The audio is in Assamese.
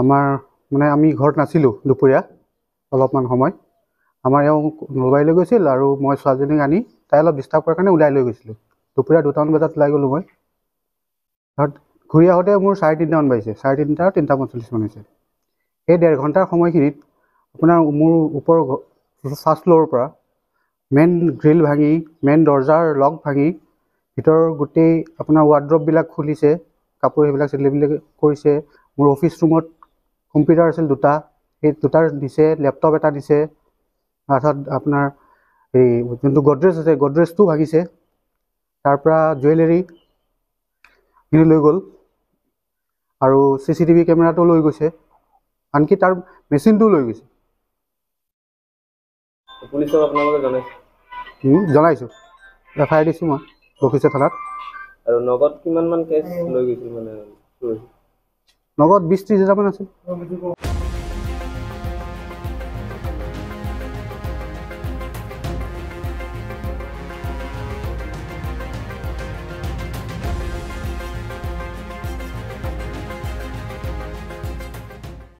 আমাৰ মানে আমি ঘৰত নাছিলোঁ দুপৰীয়া অলপমান সময় আমাৰ এওঁ নলবাৰীলৈ গৈছিল আৰু মই ছোৱালীজনীক আনি তাই অলপ ডিষ্টাৰ্ব কৰাৰ কাৰণে ওলাই লৈ গৈছিলোঁ দুপৰীয়া 2টামান বজাত ওলাই গ'লোঁ মই ঘৰত ঘূৰি আহোঁতে মোৰ 3:30মান বাজিছে 3:30 আৰু 3:45 মান হৈছে এই 1.5 ঘণ্টাৰ সময়খিনিত আপোনাৰ মোৰ ওপৰৰ ফাৰ্ষ্ট ফ্ল'ৰৰ পৰা মেইন গ্ৰিল ভাঙি মেইন দৰ্জাৰ লক ভাঙি ভিতৰৰ গোটেই আপোনাৰ ৱাৰ্ড্ৰপবিলাক খুলিছে কাপোৰ সেইবিলাক চেলিবিলাক কৰিছে মোৰ অফিচ ৰুমত কম্পিউটাৰ আছিল 2টা সেই 2টাৰ দিছে লেপটপ এটা দিছে অৰ্থাৎ আপোনাৰ এই যোনটো গডৰেজ আছে গডৰেজটো ভাঙিছে তাৰ পৰা জুৱেলাৰী কিনি লৈ গ'ল আৰু CCTV কেমেৰাটো লৈ গৈছে আনকি তাৰ মেচিনটোও লৈ গৈছে পুলিচক আপোনালোকে জনাইছে জনাইছোঁ FIR দিছোঁ মই বশিষ্ঠ থানাত আৰু নগদ কিমানমান কেছ লৈ গৈছিল মানে নগদ 20-30 হাজাৰমান আছিল